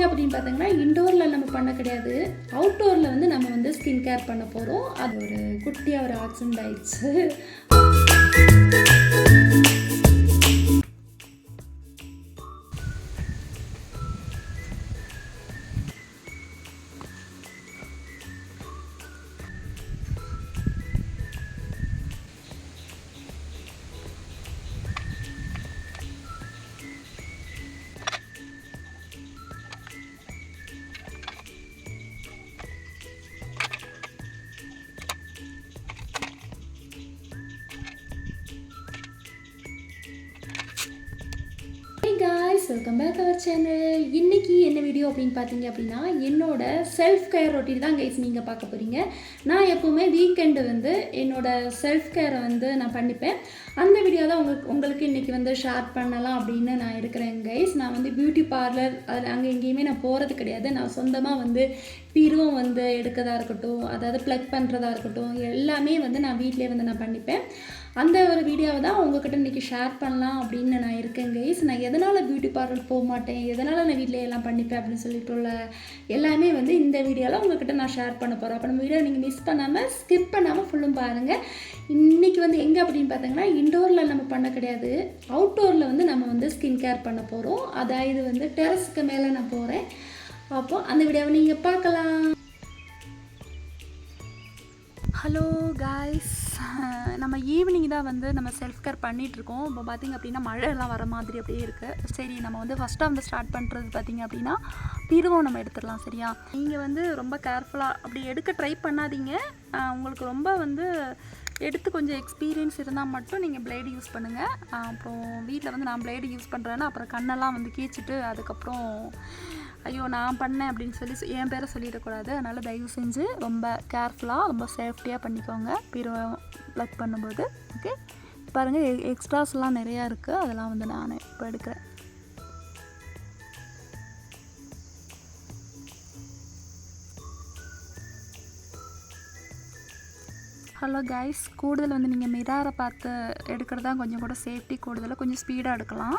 எங்கே அப்படின்னு பார்த்தீங்கன்னா இன்டோரில் நம்ம பண்ண கிடையாது, அவுட்டோரில் வந்து நம்ம வந்து ஸ்கின் கேர் பண்ண போகிறோம். அது ஒரு குட்டியாக ஒரு ஆக்சிடென்ட் ஆயிடுச்சு. Welcome back our channel. இன்றைக்கி என்ன வீடியோ அப்படின்னு பார்த்தீங்க அப்படின்னா என்னோட செல்ஃப் கேர் ரொட்டீன் தான் கைஸ் நீங்கள் பார்க்க போகிறீங்க. நான் எப்போவுமே வீக்கெண்டு வந்து என்னோடய செல்ஃப் கேரை வந்து நான் பண்ணிப்பேன். அந்த வீடியோ தான் உங்களுக்கு இன்றைக்கி வந்து ஷேர் பண்ணலாம் அப்படின்னு நான் இருக்கிறேன் கைஸ். நான் வந்து பியூட்டி பார்லர் அதில் அங்கே எங்கேயுமே நான் போகிறது கிடையாது. நான் சொந்தமாக வந்து பீரும் வந்து எடுக்கிறதா இருக்கட்டும், அதாவது ப்ளக் பண்ணுறதா இருக்கட்டும், எல்லாமே வந்து நான் வீட்டிலே வந்து நான் பண்ணிப்பேன். அந்த ஒரு வீடியோவை தான் உங்கள்கிட்ட இன்றைக்கி ஷேர் பண்ணலாம் அப்படின்னு நான் இருக்கேன் கைஸ். நான் எதனால் பியூட்டி பார்லர் போக மாட்டேன், எதனால் நான் வீட்டிலே எல்லாம் பண்ணிப்பேன் அப்படின்னு சொல்லிட்டு உள்ள எல்லாமே வந்து இந்த வீடியோவில் உங்கள்கிட்ட நான் ஷேர் பண்ண போகிறேன். அப்போ நம்ம வீடியோ நீங்கள் மிஸ் பண்ணாமல் ஸ்கிப் பண்ணாமல் ஃபுல்லும் பாருங்கள். இன்றைக்கி வந்து எங்கே அப்படின்னு பார்த்தீங்கன்னா இன்டோரில் நம்ம பண்ண கிடையாது, அவுட்டோரில் வந்து நம்ம வந்து ஸ்கின் கேர் பண்ண போகிறோம். அதாவது வந்து டெரஸுக்கு மேலே நான் போகிறேன். அப்போது அந்த வீடியோவை நீங்கள் பார்க்கலாம். ஹலோ காய்ஸ், நம்ம ஈவினிங் தான் வந்து நம்ம செல்ஃப் கேர் பண்ணிகிட்ருக்கோம். இப்போ பார்த்திங்க அப்படின்னா மழையெல்லாம் வர மாதிரி அப்படியே இருக்குது. சரி, நம்ம வந்து ஃபஸ்ட்டாக வந்து ஸ்டார்ட் பண்ணுறது பார்த்திங்க அப்படின்னா பீருவும் நம்ம எடுத்துடலாம். சரியா, நீங்கள் வந்து ரொம்ப கேர்ஃபுல்லாக அப்படி எடுக்க ட்ரை பண்ணாதீங்க. உங்களுக்கு ரொம்ப வந்து எடுத்து கொஞ்சம் எக்ஸ்பீரியன்ஸ் இருந்தால் மட்டும் நீங்கள் பிளேடு யூஸ் பண்ணுங்கள். அப்புறம் வீட்டில் வந்து நான் பிளேடு யூஸ் பண்ணுறேன்னா அப்புறம் கண்ணெல்லாம் வந்து கீச்சிட்டு அதுக்கப்புறம் ஐயோ நான் பண்ணேன் அப்படின்னு சொல்லி என் பேரை சொல்லிடக்கூடாது. அதனால் தயவு செஞ்சு ரொம்ப கேர்ஃபுல்லாக ரொம்ப சேஃப்டியாக பண்ணிக்கோங்க பீரோ ப்ளக் பண்ணும்போது. ஓகே, பாருங்கள் எக்ஸ்ட்ராஸ்லாம் நிறையா இருக்குது, அதெல்லாம் வந்து நான் இப்போ எடுக்கிறேன். ஹலோ கைஸ், கூடுதல் வந்து நீங்கள் மிராரை பார்த்து எடுக்கிறது தான் கொஞ்சம் கூட சேஃப்டி. கூடுதலாக கொஞ்சம் ஸ்பீடாக எடுக்கலாம்.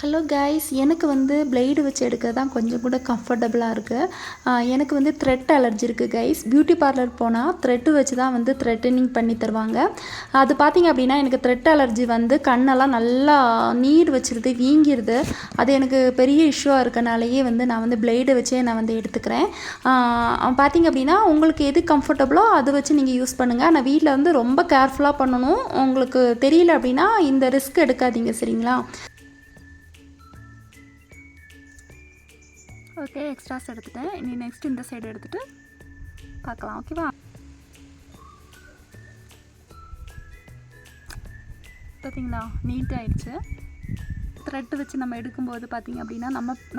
ஹலோ கைஸ், எனக்கு வந்து பிளேடு வச்சு எடுக்கிறது தான் கொஞ்சம் கூட கம்ஃபர்டபுளாக இருக்குது. எனக்கு வந்து த்ரெட் அலர்ஜி இருக்குது கைஸ். பியூட்டி பார்லர் போனால் த்ரெட்டு வச்சு தான் வந்து த்ரெட்டனிங் பண்ணி தருவாங்க. அது பார்த்திங்க அப்படின்னா எனக்கு த்ரெட் அலர்ஜி வந்து கண்ணெல்லாம் நல்லா நீர் வச்சிருது, வீங்கிடுது. அது எனக்கு பெரிய இஷ்யூவாக இருக்கனாலேயே வந்து நான் வந்து பிளேடு வச்சே நான் வந்து எடுத்துக்கிறேன். பார்த்திங்க அப்படின்னா உங்களுக்கு எது கம்ஃபர்டபுளோ அதை வச்சு நீங்கள் யூஸ் பண்ணுங்கள். நான் வீட்டில் வந்து ரொம்ப கேர்ஃபுல்லாக பண்ணணும். உங்களுக்கு தெரியல அப்படின்னா இந்த ரிஸ்க் எடுக்காதீங்க, சரிங்களா? ஓகே, எக்ஸ்ட்ராஸ் எடுத்துட்டேன். இனி நெக்ஸ்ட் இந்த சைடு எடுத்துகிட்டு பார்க்கலாம். ஓகேவா, பார்த்தீங்களா நீட்டாக ஆயிடுச்சு. த்ரெட்டு வச்சு நம்ம எடுக்கும்போது பார்த்திங்க அப்படின்னா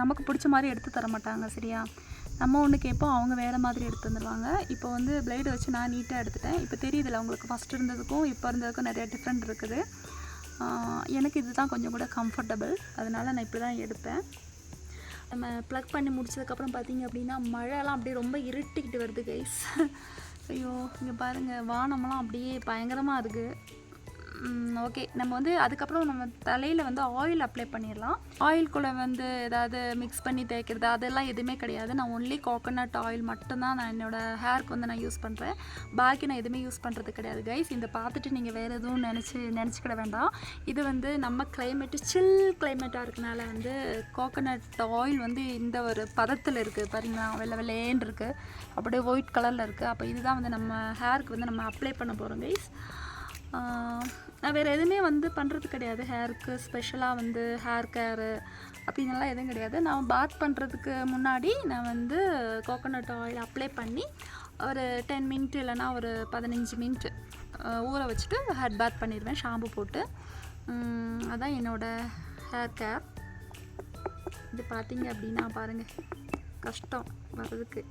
நமக்கு பிடிச்ச மாதிரி எடுத்து தர மாட்டாங்க. சரியா, நம்ம ஒன்று கேட்போம், அவங்க வேறு மாதிரி எடுத்து வந்துடுவாங்க. இப்போ வந்து பிளேடு வச்சு நான் நீட்டாக எடுத்துட்டேன். இப்போ தெரியுதில்ல உங்களுக்கு, ஃபஸ்ட் இருந்ததுக்கும் இப்போ இருந்ததுக்கும் நிறையா டிஃப்ரெண்ட் இருக்குது. எனக்கு இது தான் கொஞ்சம் கூட கம்ஃபர்டபுள், அதனால் நான் இப்படி தான் எடுப்பேன். நம்ம ப்ளக் பண்ணி முடிச்சதுக்கப்புறம் பார்த்திங்க அப்படின்னா மழைலாம் அப்படியே ரொம்ப இருட்டிக்கிட்டு வருது கைஸ். ஐயோ, இங்கே பாருங்கள் வானமெல்லாம் அப்படியே பயங்கரமாக இருக்குது. ஓகே, நம்ம வந்து அதுக்கப்புறம் நம்ம தலையில் வந்து ஆயில் அப்ளை பண்ணிடலாம். ஆயில்குள்ளே வந்து ஏதாவது மிக்ஸ் பண்ணி தேய்க்கிறது அதெல்லாம் எதுவுமே கிடையாது. நான் ஒன்லி கோகோனட் ஆயில் மட்டும்தான் நான் என்னோடய ஹேருக்கு வந்து நான் யூஸ் பண்ணுறேன். பாக்கி நான் எதுவுமே யூஸ் பண்ணுறது கிடையாது கைஸ். இந்த பார்த்துட்டு நீங்கள் வேறு எதுவும் நினச்சிக்கிட வேண்டாம். இது வந்து நம்ம கிளைமேட்டு சில் கிளைமேட்டாக இருக்கனால வந்து கோகோனட் ஆயில் வந்து இந்த ஒரு பதத்தில் இருக்குது. பாருங்களா, வெள்ளை வெள்ளையேன்னு இருக்குது, அப்படியே ஒயிட் கலரில் இருக்குது. அப்போ இதுதான் வந்து நம்ம ஹேருக்கு வந்து நம்ம அப்ளை பண்ண போகிறோம் கைஸ். நான் வேறு எதுவுமே வந்து பண்ணுறது கிடையாது. ஹேருக்கு ஸ்பெஷலாக வந்து ஹேர் கேரு அப்படின்லாம் எதுவும் கிடையாது. நான் பாத் பண்ணுறதுக்கு முன்னாடி நான் வந்து கோகோனட் ஆயில் அப்ளை பண்ணி ஒரு 10 மினிட் இல்லைனா ஒரு 15 மினிட் ஊற வச்சுட்டு ஹேர் பாத் பண்ணிடுவேன் ஷாம்பு போட்டு. அதான் என்னோடய ஹேர் கேர். இது பார்த்திங்க அப்படின்னா பாருங்கள் கஷ்டம் வர்றதுக்கு.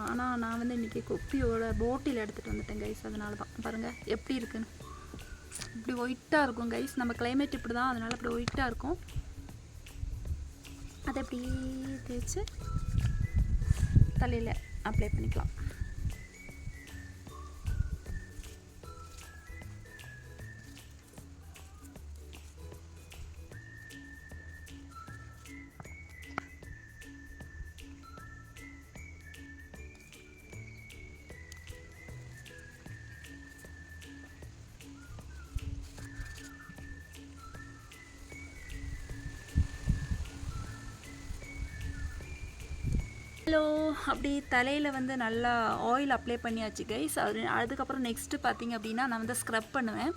ஆனால் நான் வந்து இன்றைக்கி குப்பியோட போட்டில் எடுத்துகிட்டு வந்துட்டேன் கைஸ். அதனால தான் பாருங்கள் எப்படி இருக்குன்னு. இப்படி ஒயிட்டாக இருக்கும் கைஸ். நம்ம கிளைமேட் இப்படி தான், அதனால் இப்படி ஒயிட்டாக இருக்கும். அதை அப்படியே தேய்ச்சி தலையில் அப்ளை பண்ணிக்கலாம். ஹலோ அப்படி தலையில் வந்து நல்லா ஆயில் அப்ளை பண்ணியாச்சு கைஸ். அதுக்கப்புறம் நெக்ஸ்ட்டு பார்த்திங்க அப்படின்னா நான் வந்து ஸ்க்ரப் பண்ணுவேன்.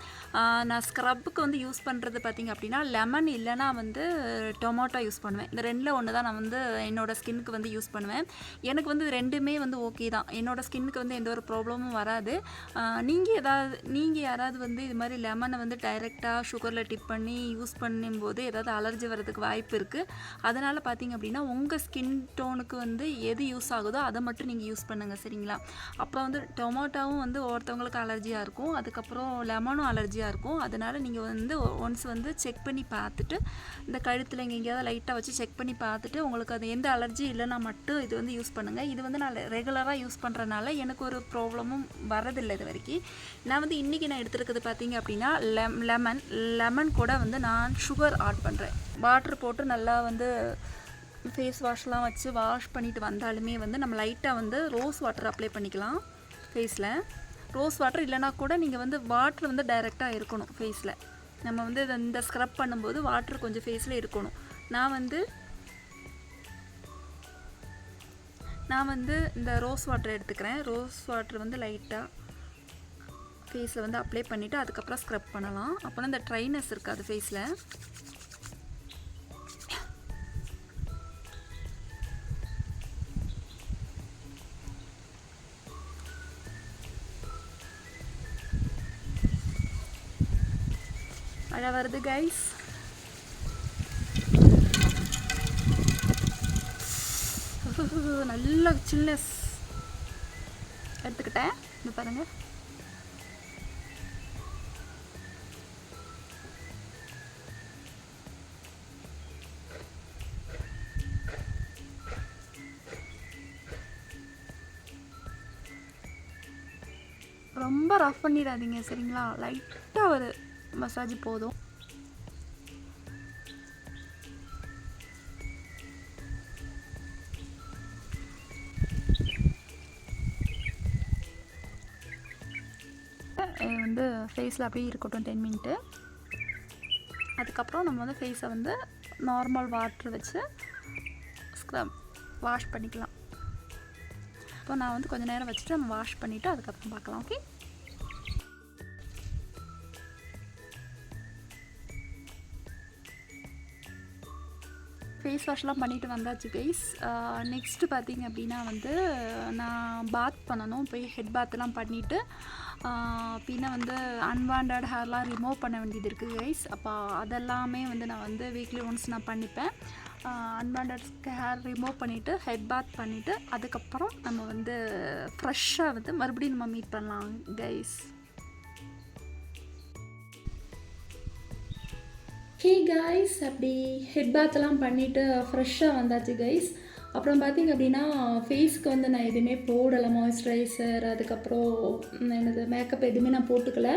நான் ஸ்க்ரப்புக்கு வந்து யூஸ் பண்ணுறது பார்த்திங்க அப்படின்னா லெமன் இல்லைனா வந்து டொமேட்டோ யூஸ் பண்ணுவேன். இந்த ரெண்டில் ஒன்று தான் நான் வந்து என்னோடய ஸ்கின்னுக்கு வந்து யூஸ் பண்ணுவேன். எனக்கு வந்து ரெண்டுமே வந்து ஓகே தான். என்னோடய ஸ்கின்னுக்கு வந்து எந்த ஒரு ப்ராப்ளமும் வராது. நீங்கள் யாராவது வந்து இது மாதிரி லெமனை வந்து டைரெக்டாக சுகரில் டிப் பண்ணி யூஸ் பண்ணும்போது ஏதாவது அலர்ஜி வர்றதுக்கு வாய்ப்பு இருக்குது. அதனால் பார்த்திங்க அப்படின்னா உங்கள் ஸ்கின் டோனுக்கு வந்து எது யூஸ் ஆகுதோ அதை மட்டும் நீங்கள் யூஸ் பண்ணுங்கள், சரிங்களா? அப்புறம் வந்து டொமேட்டோவும் வந்து ஒவ்வொருத்தவங்களுக்கு அலர்ஜியாக இருக்கும், அதுக்கப்புறம் லெமனும் அலர்ஜியாக இருக்கும். அதனால் நீங்கள் வந்து ஒன்ஸ் வந்து செக் பண்ணி பார்த்துட்டு இந்த கழுத்தில் இங்கே எங்கேயாவது லைட்டாக வச்சு செக் பண்ணி பார்த்துட்டு உங்களுக்கு அது எந்த அலர்ஜி இல்லைன்னா மட்டும் இது வந்து யூஸ் பண்ணுங்கள். இது வந்து நான் ரெகுலராக யூஸ் பண்ணுறதுனால எனக்கு ஒரு ப்ராப்ளமும் வரதில்லை இது வரைக்கும். நான் வந்து இன்றைக்கி நான் எடுத்துருக்கிறது பார்த்தீங்க அப்படின்னா லெமன் கூட வந்து நான் சுகர் ஆட் பண்ணுறேன். வாட்டர் போட்டு நல்லா வந்து ஃபேஸ் வாஷ்லாம் வச்சு வாஷ் பண்ணிவிட்டு வந்தாலுமே வந்து நம்ம லைட்டாக வந்து ரோஸ் வாட்டர் அப்ளை பண்ணிக்கலாம் ஃபேஸில். ரோஸ் வாட்டர் இல்லைனா கூட நீங்கள் வந்து வாட்டர் வந்து டைரெக்டாக இருக்கணும் ஃபேஸில். நம்ம வந்து இந்த ஸ்க்ரப் பண்ணும்போது வாட்டர் கொஞ்சம் ஃபேஸில் இருக்கணும். நான் வந்து இந்த ரோஸ் வாட்டர் எடுத்துக்கிறேன். ரோஸ் வாட்டர் வந்து லைட்டாக ஃபேஸில் வந்து அப்ளை பண்ணிவிட்டு அதுக்கப்புறம் ஸ்க்ரப் பண்ணலாம். அப்போனா இந்த ட்ரைனஸ் இருக்காது ஃபேஸில். மழை வருது கைஸ். நல்ல சில்னஸ் எடுத்துக்கிட்டேன். இது பாருங்க. ரொம்ப ரஃப் பண்ணிடாதீங்க, சரிங்களா? லைட்டாக ஒரு மசாஜ் போதும். வந்து ஃபேஸில் அப்படியே இருக்கட்டும் 10 மினிட்டு. அதுக்கப்புறம் நம்ம வந்து ஃபேஸை வந்து நார்மல் வாட்டர் வச்சு ஸ்க்ரப் வாஷ் பண்ணிக்கலாம். இப்போ நான் வந்து கொஞ்சம் நேரம் வச்சுட்டு நம்ம வாஷ் பண்ணிவிட்டு அதுக்கப்புறம் பார்க்கலாம். ஓகே. ஃபேஸ் வாஷ்லாம் பண்ணிவிட்டு வந்தாச்சு கைஸ். நெக்ஸ்ட்டு பார்த்திங்க அப்படின்னா வந்து நான் பாத் பண்ணணும். போய் ஹெட் பாத்லாம் பண்ணிவிட்டு பின்ன வந்து அன்வாண்டட் ஹேர்லாம் ரிமூவ் பண்ண வேண்டியது இருக்குது கைஸ். அப்போ அதெல்லாமே வந்து நான் வந்து வீக்லி ஒன்ஸ் நான் பண்ணிப்பேன். அன்வாண்டட் ஹேர் ரிமூவ் பண்ணிவிட்டு ஹெட் பாத் பண்ணிவிட்டு அதுக்கப்புறம் நம்ம வந்து ஃப்ரெஷ்ஷாக வந்து மறுபடியும் நம்ம மீட் பண்ணலாம் கைஸ். ஹே கைஸ், அப்படி ஹெட் பாத்தெல்லாம் பண்ணிவிட்டு ஃப்ரெஷ்ஷாக வந்தாச்சு கைஸ். அப்புறம் பார்த்திங்க அப்படின்னா ஃபேஸ்க்கு வந்து நான் எதுவுமே போடலை, மாய்ஸ்சரைசர் அதுக்கப்புறம் என்னது மேக்கப் எதுவுமே நான் போட்டுக்கல.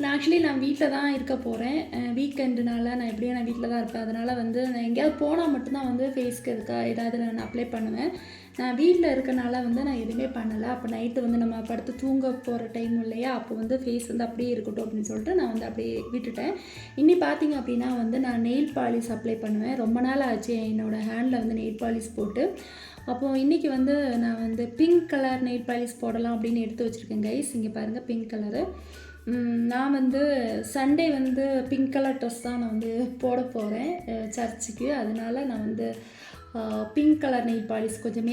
நான் வீட்டில் தான் இருக்க போகிறேன். வீக்கெண்டுனால நான் எப்படியும் நான் வீட்டில் தான் இருப்பேன். அதனால் வந்து நான் எங்கேயாவது போனால் மட்டும்தான் வந்து ஃபேஸ்க்கு ஏதாவது நான் அப்ளை பண்ணுவேன். நான் வீட்டில் இருக்கனால வந்து நான் எதுவுமே பண்ணலை. அப்போ நைட்டு வந்து நம்ம படுத்து தூங்க போகிற டைம் இல்லையா, அப்போ வந்து ஃபேஸ் வந்து அப்படியே இருக்கட்டும் அப்படின்னு சொல்லிட்டு நான் வந்து அப்படியே விட்டுட்டேன். இன்னி பார்த்திங்க அப்படின்னா வந்து நான் நெயில் பாலிஷ் அப்ளை பண்ணுவேன். ரொம்ப நாள் ஆச்சு என்னோடய ஹேண்டில் வந்து நெயில் பாலிஷ் போட்டு. அப்போது இன்றைக்கி வந்து நான் வந்து பிங்க் கலர் நெயில் பாலிஷ் போடலாம் அப்படின்னு எடுத்து வச்சுருக்கேன் கைஸ். இங்கே பாருங்கள் பிங்க் கலரு. நான் வந்து சண்டே வந்து பிங்க் கலர் ட்ரெஸ் தான் நான் வந்து போட போகிறேன் சர்ச்சுக்கு. அதனால் நான் வந்து பிங்க் கலர் நெயில் பாலிஷ் கொஞ்சம்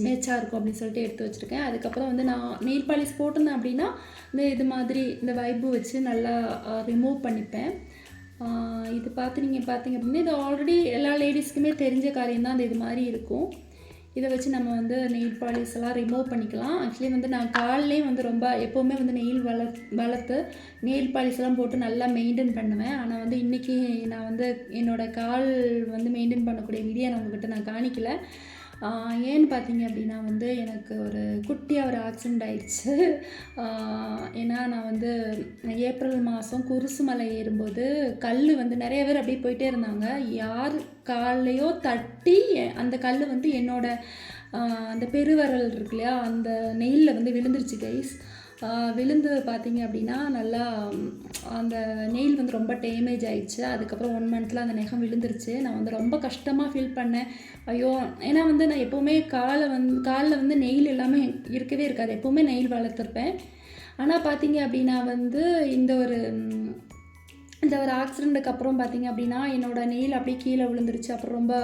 மேட்சாக இருக்கும் அப்படின்னு சொல்லிட்டு எடுத்து வச்சுருக்கேன். அதுக்கப்புறம் வந்து நான் நெயில் பாலிஷ் போட்டிருந்தேன் அப்படின்னா இது மாதிரி இந்த வைப்பு வச்சு நல்லா ரிமூவ் பண்ணிப்பேன். இது பார்த்திங்க அப்படின்னா இது ஆல்ரெடி எல்லா லேடிஸ்க்குமே தெரிஞ்ச காரியம் தான். இது மாதிரி இருக்கும். இதை வச்சு நம்ம வந்து நெயில் பாலிஷ் எல்லாம் ரிமூவ் பண்ணிக்கலாம். ஆக்சுவலி வந்து நான் கால்லேயும் வந்து ரொம்ப எப்போவுமே வந்து நெயில் வளர்த்து நெயில் பாலிஷ்லாம் போட்டு நல்லா மெயின்டைன் பண்ணுவேன். ஆனால் வந்து இன்றைக்கி நான் வந்து என்னோடய கால் வந்து மெயின்டைன் பண்ணக்கூடிய வீடியோ நான் உங்கள்கிட்ட நான் காணிக்கல. ஏன்னு பார்த்தீங்க அப்படின்னா வந்து எனக்கு ஒரு குட்டியாக ஒரு ஆக்சிடெண்ட் ஆயிடுச்சு. ஏன்னா நான் வந்து ஏப்ரல் மாதம் குருசு மலை ஏறும்போது கல் வந்து நிறைய பேர் அப்படியே போயிட்டே இருந்தாங்க. யார் கால்லையோ தட்டி அந்த கல் வந்து என்னோடய அந்த பெருவிரல் இருக்கு இல்லையா, அந்த நெயிலில் வந்து விழுந்துருச்சு கைஸ். விழுந்து பார்த்தீங்க அப்படின்னா நல்லா அந்த நெயில் வந்து ரொம்ப டேமேஜ் ஆயிடுச்சு. அதுக்கப்புறம் 1 மந்த்தில் அந்த நகம் விழுந்துருச்சு. நான் வந்து ரொம்ப கஷ்டமாக ஃபீல் பண்ணேன். ஐயோ! ஏன்னா வந்து நான் எப்போவுமே காலில் வந்து நெயில் எல்லாமே இருக்கவே இருக்காது. எப்போவுமே நெயில் வளர்த்துருப்பேன். ஆனால் பார்த்தீங்க அப்படின்னா வந்து இந்த ஒரு ஆக்சிடெண்ட்டுக்கு அப்புறம் பார்த்தீங்க அப்படின்னா என்னோடய நெயில் அப்படியே கீழே விழுந்துருச்சு. அப்புறம் ரொம்ப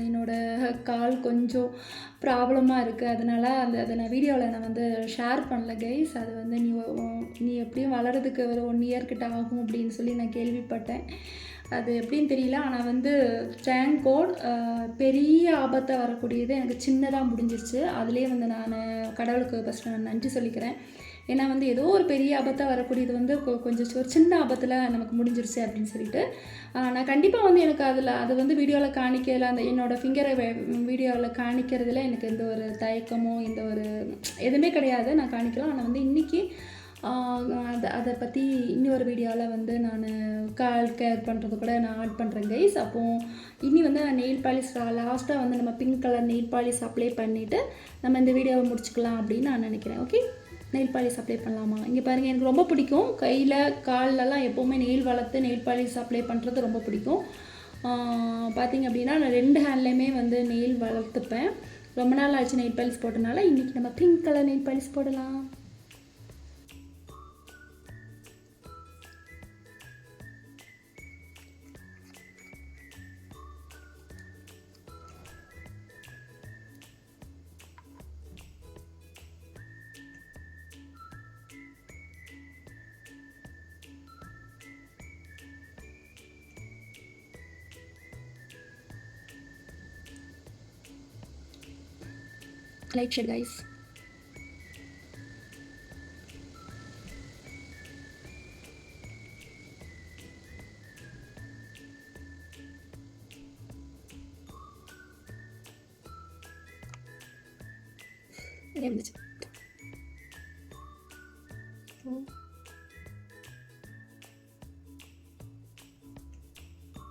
என்னோடய கால் கொஞ்சம் ப்ராப்ளமாக இருக்குது. அதனால் அதை நான் வீடியோவில் நான் வந்து ஷேர் பண்ணல கைஸ். அது வந்து நீ எப்படியும் வளர்கிறதுக்கு ஒரு 1 இயர் கிட்ட ஆகும் அப்படின்னு சொல்லி நான் கேள்விப்பட்டேன். அது எப்படின்னு தெரியல. ஆனால் வந்து தேங்க் காட் பெரிய ஆபத்தை வரக்கூடியது எனக்கு சின்னதாக முடிஞ்சிருச்சு. அதுலேயே வந்து நான் கடவுளுக்கு ஃபஸ்ட்டு நான் நன்றி சொல்லிக்கிறேன். ஏன்னா வந்து ஏதோ ஒரு பெரிய ஆபத்தாக வரக்கூடியது வந்து கொஞ்சம் ஒரு சின்ன ஆபத்தில் நமக்கு முடிஞ்சிருச்சு அப்படின்னு சொல்லிட்டு நான் கண்டிப்பாக வந்து எனக்கு அது வந்து வீடியோவில் காணிக்கல, அந்த என்னோடய ஃபிங்கரை வீடியோவில் காணிக்கிறதுல எனக்கு எந்த ஒரு தயக்கமோ எந்த ஒரு எதுவுமே கிடையாது. நான் காணிக்கலாம். ஆனால் வந்து இன்றைக்கி அதை பற்றி இன்னொரு வீடியோவில் வந்து நான் கால் கேர் பண்ணுறது கூட நான் ஆட் பண்ணுறேன் கைஸ். அப்போது இனி வந்து நான் நெயில் பாலிஷ் லாஸ்ட்டாக வந்து நம்ம pink colour nail polish apply பண்ணிவிட்டு நம்ம இந்த வீடியோவை முடிச்சுக்கலாம் அப்படின்னு நான் நினைக்கிறேன். ஓகே, நெயில் பாலிஷ் அப்ளை பண்ணலாமா? இங்கே பாருங்கள், எனக்கு ரொம்ப பிடிக்கும். கையில் கால்லலாம் எப்போவுமே நெயில் வளர்த்து நெயில் பாலிஷ் அப்ளை பண்ணுறது ரொம்ப பிடிக்கும். பார்த்திங்க அப்படின்னா நான் 2 ஹேண்ட்லேயுமே வந்து நெயில் வளர்த்துப்பேன். ரொம்ப நாள் ஆச்சு நெயில் பாலிஷ் போட்டனால இன்றைக்கி நம்ம பிங்க் கலர் நெயில் பாலிஷ் போடலாம். Light shade guys.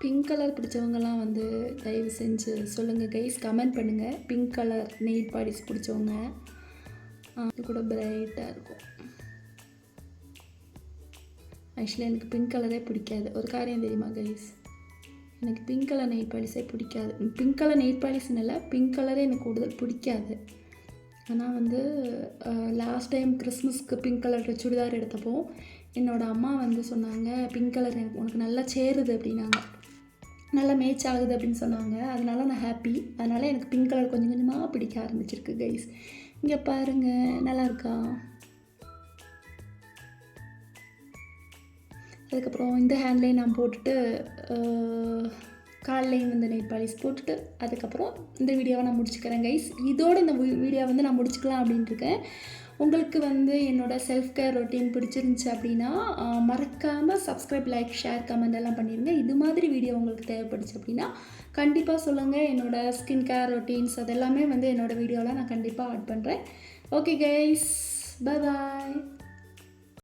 Pink colour பிடிச்சவங்கலாம் வந்து தயவு செஞ்சு சொல்லுங்கள் கைஸ், கமெண்ட் பண்ணுங்கள். பிங்க் கலர் நெயில் பாலிஷ் பிடிச்சவங்க. இது கூட பிரைட்டாக இருக்கும். ஆக்சுவலி எனக்கு பிங்க் கலரே பிடிக்காது. ஒரு காரியம் தெரியுமா கைஸ், எனக்கு பிங்க் கலர் நெயில் பாலிஷே பிடிக்காது. பிங்க் கலர் நெயில் பாலிஷ்னு இல்லை, பிங்க் கலரே எனக்கு கூடுதல் பிடிக்காது. ஆனால் வந்து லாஸ்ட் டைம் கிறிஸ்மஸ்க்கு பிங்க் கலர் சுடிதார் எடுத்தப்போ என்னோடய அம்மா வந்து சொன்னாங்க, பிங்க் கலர் எனக்கு உனக்கு நல்லா சேருது அப்படின்னாங்க, நல்லா மேட்ச் ஆகுது அப்படின்னு சொன்னாங்க. அதனால நான் ஹாப்பி. அதனால் எனக்கு பிங்க் கலர் கொஞ்சம் கொஞ்சமாக பிடிக்க ஆரம்பிச்சிருக்கு கைஸ். இங்கே பாருங்கள், நல்லா இருக்கா? அதுக்கப்புறம் இந்த ஹேண்ட்லேயும் நான் போட்டுட்டு கால்லையும் வந்து நெயில் பாலிஷ் போட்டுட்டு அதுக்கப்புறம் இந்த வீடியோவை நான் முடிச்சுக்கிறேன் கைஸ். இதோட இந்த வீடியோ வந்து நான் முடிச்சுக்கலாம் அப்படின்ட்டு இருக்கேன். உங்களுக்கு வந்து என்னோடய செல்ஃப் கேர் ரொட்டீன் பிடிச்சிருந்துச்சி அப்படின்னா மறக்காமல் சப்ஸ்கிரைப், லைக், ஷேர், கமெண்ட் எல்லாம் பண்ணிடுங்க. இது மாதிரி வீடியோ உங்களுக்கு தேவைப்படுச்சு அப்படின்னா கண்டிப்பாக சொல்லுங்கள். என்னோடய ஸ்கின் கேர் ரொட்டீன்ஸ் அதெல்லாமே வந்து என்னோடய வீடியோவில் நான் கண்டிப்பாக ஆட் பண்ணுறேன். Okay guys, bye bye.